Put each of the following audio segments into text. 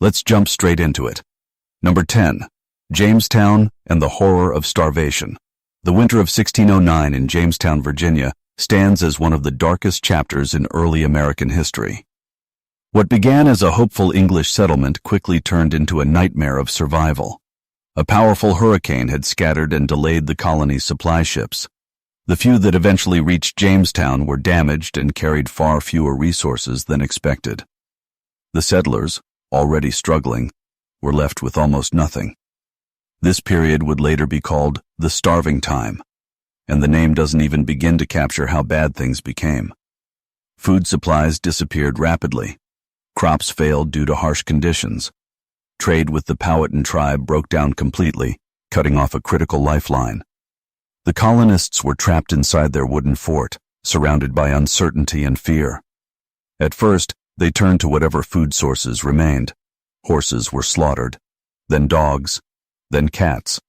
Let's jump straight into it. Number 10. Jamestown and the Horror of Starvation. The winter of 1609 in Jamestown, Virginia, stands as one of the darkest chapters in early American history. What began as a hopeful English settlement quickly turned into a nightmare of survival. A powerful hurricane had scattered and delayed the colony's supply ships. The few that eventually reached Jamestown were damaged and carried far fewer resources than expected. The settlers, already struggling, were left with almost nothing. This period would later be called the Starving Time, and the name doesn't even begin to capture how bad things became. Food supplies disappeared rapidly. Crops failed due to harsh conditions. Trade with the Powhatan tribe broke down completely, cutting off a critical lifeline. The colonists were trapped inside their wooden fort, surrounded by uncertainty and fear. At first, they turned to whatever food sources remained. Horses were slaughtered, then dogs, then cats.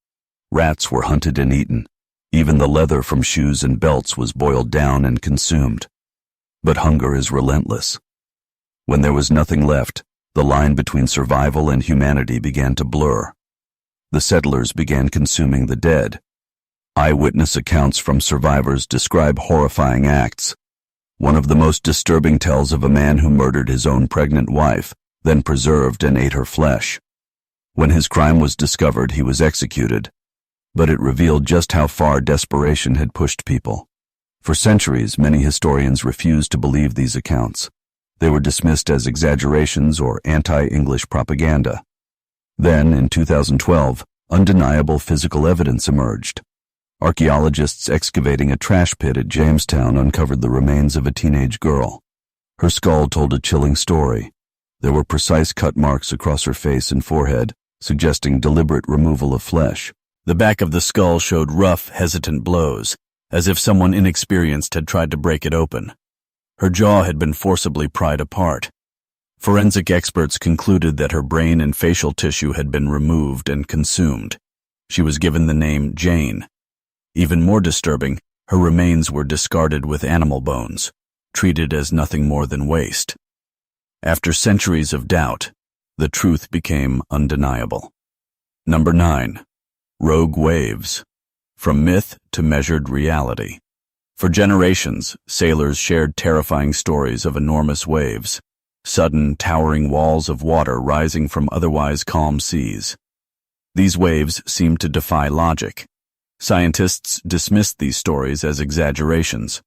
Rats were hunted and eaten. Even the leather from shoes and belts was boiled down and consumed. But hunger is relentless. When there was nothing left, the line between survival and humanity began to blur. The settlers began consuming the dead. Eyewitness accounts from survivors describe horrifying acts. One of the most disturbing tells of a man who murdered his own pregnant wife, then preserved and ate her flesh. When his crime was discovered, he was executed, but it revealed just how far desperation had pushed people. For centuries, many historians refused to believe these accounts. They were dismissed as exaggerations or anti-English propaganda. Then, in 2012, undeniable physical evidence emerged. Archaeologists excavating a trash pit at Jamestown uncovered the remains of a teenage girl. Her skull told a chilling story. There were precise cut marks across her face and forehead, suggesting deliberate removal of flesh. The back of the skull showed rough, hesitant blows, as if someone inexperienced had tried to break it open. Her jaw had been forcibly pried apart. Forensic experts concluded that her brain and facial tissue had been removed and consumed. She was given the name Jane. Even more disturbing, her remains were discarded with animal bones, treated as nothing more than waste. After centuries of doubt, the truth became undeniable. Number 9. Rogue waves. From myth to measured reality. For generations, sailors shared terrifying stories of enormous waves, sudden, towering walls of water rising from otherwise calm seas. These waves seemed to defy logic. Scientists dismissed these stories as exaggerations.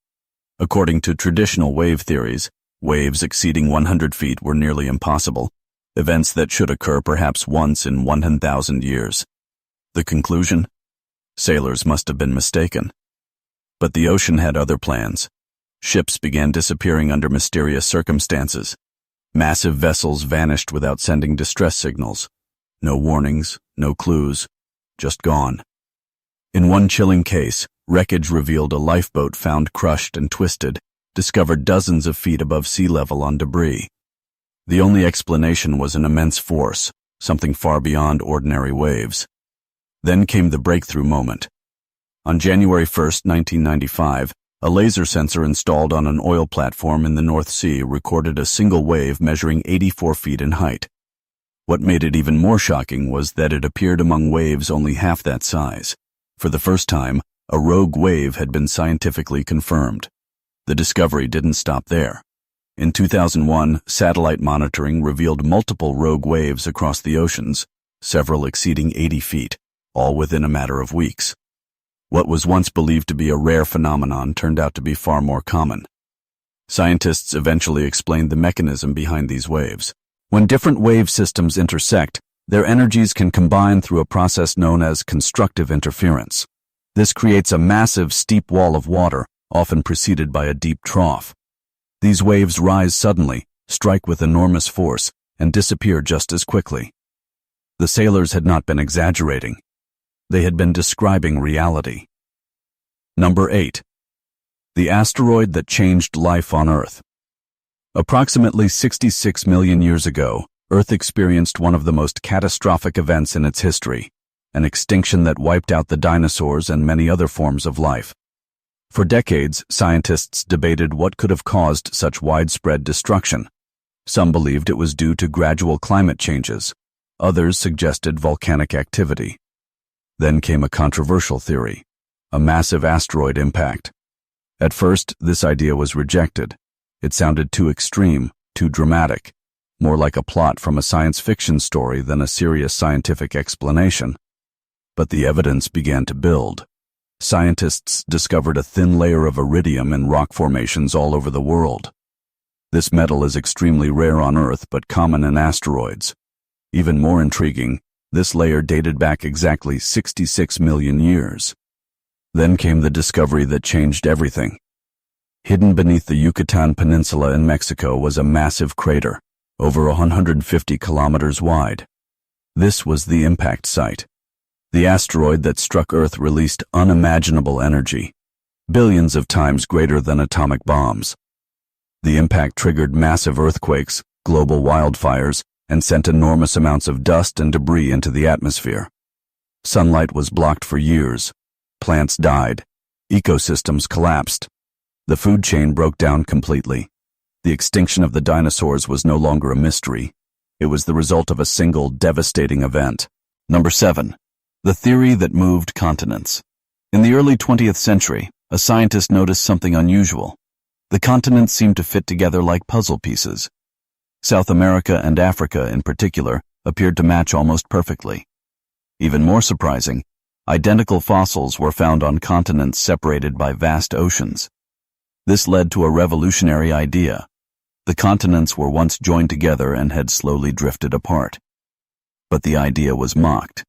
According to traditional wave theories, waves exceeding 100 feet were nearly impossible, events that should occur perhaps once in 100,000 years. The conclusion? Sailors must have been mistaken. But the ocean had other plans. Ships began disappearing under mysterious circumstances. Massive vessels vanished without sending distress signals. No warnings, no clues, just gone. In one chilling case, wreckage revealed a lifeboat found crushed and twisted, discovered dozens of feet above sea level on debris. The only explanation was an immense force, something far beyond ordinary waves. Then came the breakthrough moment. On January 1, 1995, a laser sensor installed on an oil platform in the North Sea recorded a single wave measuring 84 feet in height. What made it even more shocking was that it appeared among waves only half that size. For the first time, a rogue wave had been scientifically confirmed. The discovery didn't stop there. In 2001, satellite monitoring revealed multiple rogue waves across the oceans, several exceeding 80 feet, all within a matter of weeks. What was once believed to be a rare phenomenon turned out to be far more common. Scientists eventually explained the mechanism behind these waves. When different wave systems intersect, their energies can combine through a process known as constructive interference. This creates a massive, steep wall of water, often preceded by a deep trough. These waves rise suddenly, strike with enormous force, and disappear just as quickly. The sailors had not been exaggerating. They had been describing reality. Number 8. The asteroid that changed life on Earth. Approximately 66 million years ago, Earth experienced one of the most catastrophic events in its history, an extinction that wiped out the dinosaurs and many other forms of life. For decades, scientists debated what could have caused such widespread destruction. Some believed it was due to gradual climate changes. Others suggested volcanic activity. Then came a controversial theory, a massive asteroid impact. At first, this idea was rejected. It sounded too extreme, too dramatic, more like a plot from a science fiction story than a serious scientific explanation. But the evidence began to build. Scientists discovered a thin layer of iridium in rock formations all over the world. This metal is extremely rare on Earth but common in asteroids. Even more intriguing, this layer dated back exactly 66 million years. Then came the discovery that changed everything. Hidden beneath the Yucatan Peninsula in Mexico was a massive crater, over 150 kilometers wide. This was the impact site. The asteroid that struck Earth released unimaginable energy, billions of times greater than atomic bombs. The impact triggered massive earthquakes, global wildfires, and sent enormous amounts of dust and debris into the atmosphere. Sunlight was blocked for years. Plants died. Ecosystems collapsed. The food chain broke down completely. The extinction of the dinosaurs was no longer a mystery. It was the result of a single devastating event. Number 7. The theory that moved continents. In the early 20th century, a scientist noticed something unusual. The continents seemed to fit together like puzzle pieces. South America and Africa, in particular, appeared to match almost perfectly. Even more surprising, identical fossils were found on continents separated by vast oceans. This led to a revolutionary idea. The continents were once joined together and had slowly drifted apart. But the idea was mocked.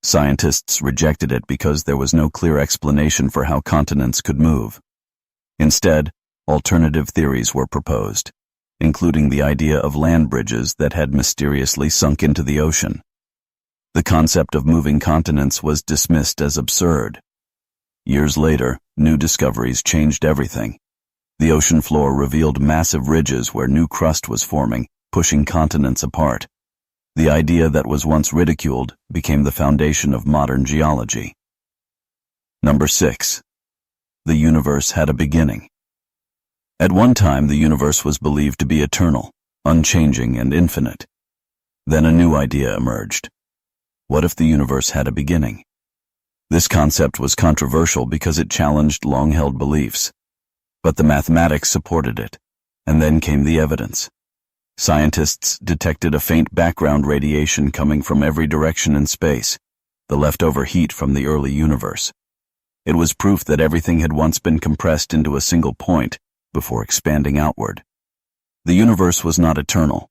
Scientists rejected it because there was no clear explanation for how continents could move. Instead, alternative theories were proposed, including the idea of land bridges that had mysteriously sunk into the ocean. The concept of moving continents was dismissed as absurd. Years later, new discoveries changed everything. The ocean floor revealed massive ridges where new crust was forming, pushing continents apart. The idea that was once ridiculed became the foundation of modern geology. Number 6. The universe had a beginning. At one time, the universe was believed to be eternal, unchanging, and infinite. Then a new idea emerged. What if the universe had a beginning? This concept was controversial because it challenged long-held beliefs. But the mathematics supported it, and then came the evidence. Scientists detected a faint background radiation coming from every direction in space, the leftover heat from the early universe. It was proof that everything had once been compressed into a single point before expanding outward. The universe was not eternal.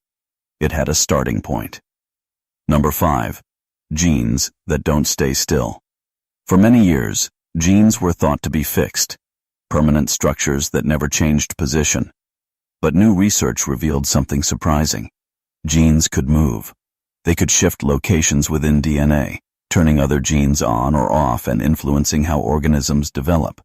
It had a starting point. Number 5. Genes that don't stay still. For many years, genes were thought to be fixed, permanent structures that never changed position. But new research revealed something surprising. Genes could move. They could shift locations within DNA, turning other genes on or off and influencing how organisms develop.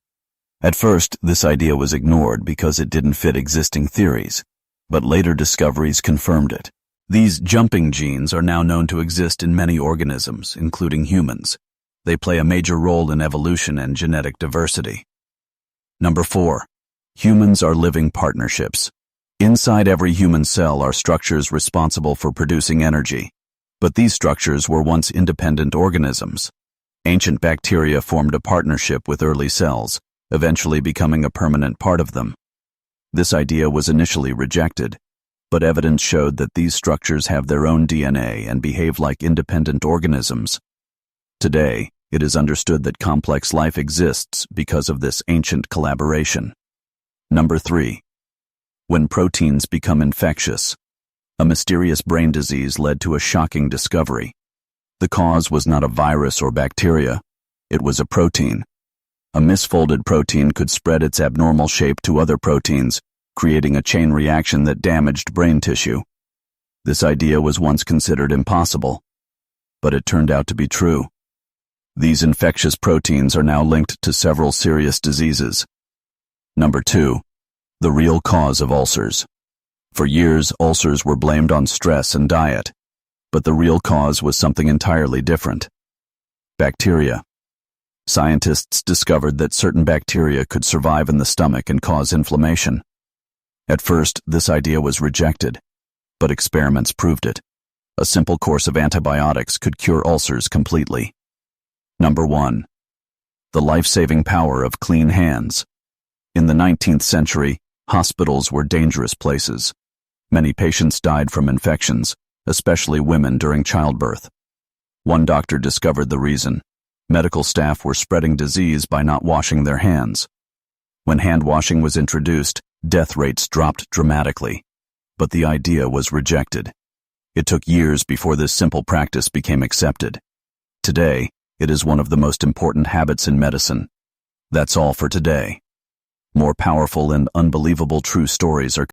At first, this idea was ignored because it didn't fit existing theories, but later discoveries confirmed it. These jumping genes are now known to exist in many organisms, including humans. They play a major role in evolution and genetic diversity. Number 4. Humans are living partnerships. Inside every human cell are structures responsible for producing energy, but these structures were once independent organisms. Ancient bacteria formed a partnership with early cells, eventually becoming a permanent part of them. This idea was initially rejected, but evidence showed that these structures have their own DNA and behave like independent organisms. Today, it is understood that complex life exists because of this ancient collaboration. Number 3. When proteins become infectious. A mysterious brain disease led to a shocking discovery. The cause was not a virus or bacteria. It was a protein. A misfolded protein could spread its abnormal shape to other proteins, creating a chain reaction that damaged brain tissue. This idea was once considered impossible, but it turned out to be true. These infectious proteins are now linked to several serious diseases. Number 2. The real cause of ulcers. For years, ulcers were blamed on stress and diet, but the real cause was something entirely different. Bacteria. Scientists discovered that certain bacteria could survive in the stomach and cause inflammation. At first, this idea was rejected. but experiments proved it. A simple course of antibiotics could cure ulcers completely. Number 1. The life-saving power of clean hands. In the 19th century, hospitals were dangerous places. Many patients died from infections, especially women during childbirth. One doctor discovered the reason. Medical staff were spreading disease by not washing their hands. When hand washing was introduced, death rates dropped dramatically. But the idea was rejected. It took years before this simple practice became accepted. Today, it is one of the most important habits in medicine. That's all for today. More powerful and unbelievable true stories are